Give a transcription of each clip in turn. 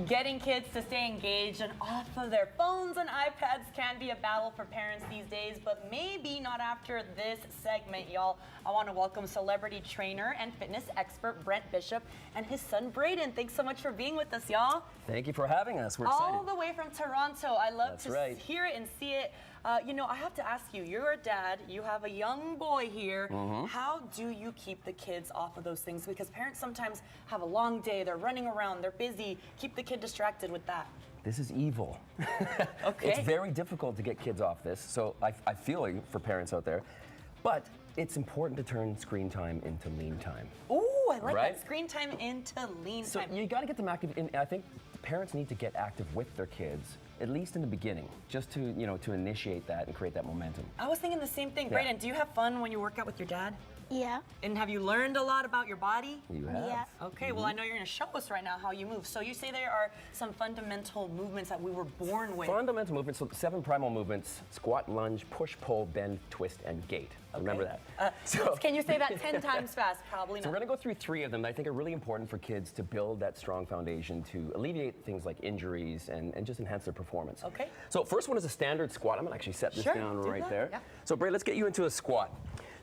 Getting kids to stay engaged and off of their phones and iPads can be a battle for parents these days, but maybe not after this segment, y'all. I want to welcome celebrity trainer and fitness expert Brent Bishop and his son Braden. Thanks so much for being with us, y'all. Thank you for having us. We're excited. All the way from Toronto. I love That's to right. hear it and see it. You know, I have to ask you, you're a dad, you have a young boy here. How do you keep the kids off of those things? Because parents sometimes have a long day, they're running around, they're busy. Keep the kid distracted with that. This is evil. Okay. It's very difficult to get kids off this, so I feel you for parents out there. But it's important to turn screen time into lean time. Ooh, I like Right? that. Screen time into lean So time. you got to get them active. And I think parents need to get active with their kids, at least in the beginning, just to to initiate that and create that momentum. I was thinking the same thing. Yeah. Braden, do you have fun when you work out with your dad? Yeah. And have you learned a lot about your body? You have. Yeah. Okay, well, I know you're going to show us right now how you move. So you say there are some fundamental movements that we were born with. Fundamental movements, so 7 primal movements: squat, lunge, push, pull, bend, twist, and gait. Remember that. Can you say that 10 times fast? Probably So not. we're going to go through 3 of them that I think are really important for kids to build that strong foundation to alleviate things like injuries and just enhance their performance. Okay. So first one is a standard squat. I'm going to actually set this Sure, down do right that, there. yeah. So Bray, let's get you into a squat.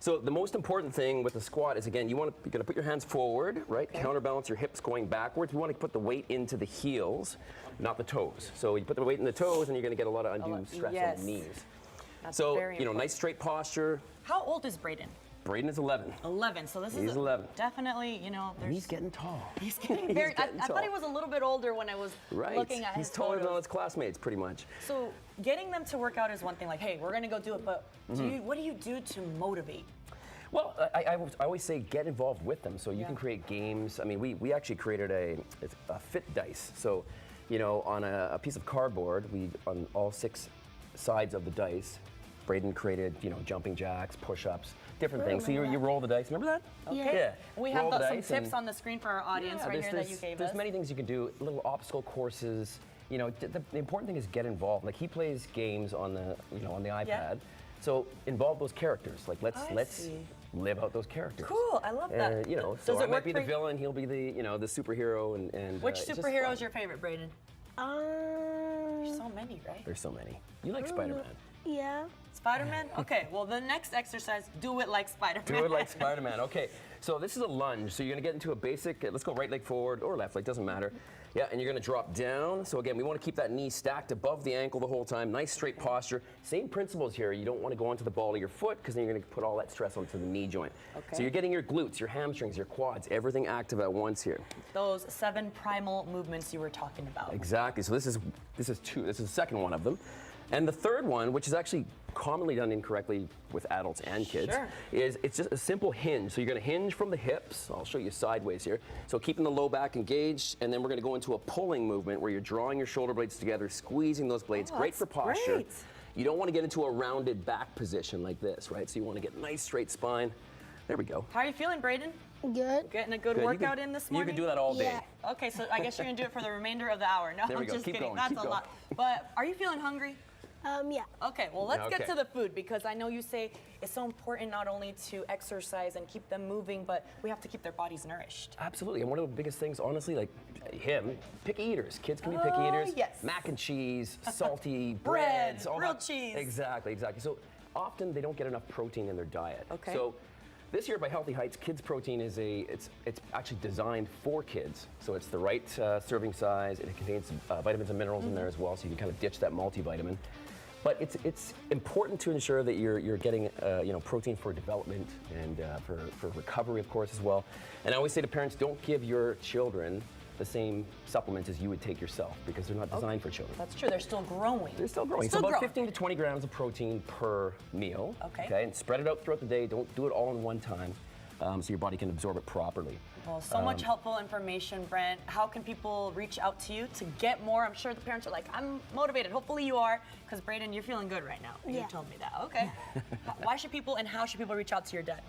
So the most important thing with the squat is, again, you're going to put your hands forward, right? Okay. Counterbalance your hips going backwards. You want to put the weight into the heels, not the toes. So you put the weight in the toes and you're going to get a lot of undue stress on the knees. That's So, very important. nice straight posture. How old is Braden? Braden is 11. 11. So this He's is 11. Definitely, there's. And he's getting tall. He's getting very. I getting thought he tall. was a little bit older when I was Right. looking at his He's taller than all photos. his classmates, pretty much. So getting them to work out is one thing. Like, hey, we're gonna go do it. But what do you do to motivate? Well, I always say get involved with them. So you can create games. I mean, we actually created a fit dice. So, on a piece of cardboard, on all 6 sides of the dice, Braden created, jumping jacks, push-ups, different things. So you roll the dice. Remember that? Okay. Yeah. We have Roll the some dice tips on the screen for our audience right here that you gave us. There's many things you can do. Little obstacle courses. The important thing is get involved. Like he plays games on the on the iPad. Yeah. So involve those characters. Like let's see. live out those characters. Cool, I love that. So I it might work be for the villain. He'll be the the superhero and Which it's just superhero fun. is your favorite, Braden? There's so many, right? There's so many. You like Spider-Man. Yeah. Spider-Man? Okay, well, the next exercise, do it like Spider-Man. Do it like Spider-Man. Okay, so this is a lunge. So you're gonna get into a basic, let's go right leg forward or left leg, doesn't matter. Yeah, and you're gonna drop down. So again, we wanna keep that knee stacked above the ankle the whole time. Nice straight posture. Same principles here. You don't wanna go onto the ball of your foot because then you're gonna put all that stress onto the knee joint. Okay. So you're getting your glutes, your hamstrings, your quads, everything active at once here. Those 7 primal movements you were talking about. Exactly, so this is the second one of them. And the third one, which is actually commonly done incorrectly with adults and kids, is it's just a simple hinge. So you're gonna hinge from the hips. I'll show you sideways here. So keeping the low back engaged, and then we're gonna go into a pulling movement where you're drawing your shoulder blades together, squeezing those blades. Great for posture. Great. You don't wanna get into a rounded back position like this, right? So you wanna get a nice straight spine. There we go. How are you feeling, Braden? Good. Getting a good workout in this morning? You can do that all day. Yeah. Okay, so I guess you're gonna do it for the remainder of the hour. No, There we I'm go. just Keep kidding. going, That's keep a going. lot. But are you feeling hungry? Yeah. Okay, well, let's get Okay. to the food because I know you say it's so important not only to exercise and keep them moving, but we have to keep their bodies nourished. Absolutely, and one of the biggest things, honestly, like picky eaters. Kids can be picky eaters. Yes. Mac and cheese, salty Bread, breads, all grilled that. cheese. Exactly. So often they don't get enough protein in their diet. Okay. So this year by Healthy Heights, kids protein is it's actually designed for kids. So it's the right serving size. It contains vitamins and minerals in there as well, so you can kind of ditch that multivitamin. But it's important to ensure that you're getting protein for development and for recovery, of course, as well. And I always say to parents, don't give your children the same supplements as you would take yourself because they're not designed for children. That's true, they're still growing. They're still growing. Still so about growing. 15 to 20 grams of protein per meal. Okay. And spread it out throughout the day. Don't do it all in one time, so your body can absorb it properly. Well, so much helpful information, Brent. How can people reach out to you to get more? I'm sure the parents are like, I'm motivated. Hopefully you are, because Braden, you're feeling good right now. You Yeah. told me that. Okay. Why should people and how should people reach out to your dad?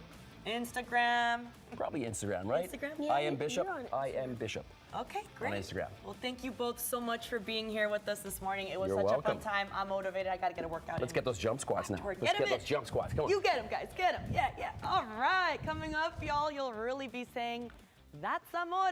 Instagram. Probably Instagram, right? Instagram? Yeah, I am Bishop. you're on I am Bishop. Okay, great. On Instagram. Well, thank you both so much for being here with us this morning. It was You're such a welcome. fun time. I'm motivated. I got to get a workout Let's in. get those jump squats now. Afterward. Let's Get 'em get in. those jump squats. Come on. You get them, guys. Get them. Yeah, yeah. All right. Coming up, y'all, you'll really be saying, that's amore.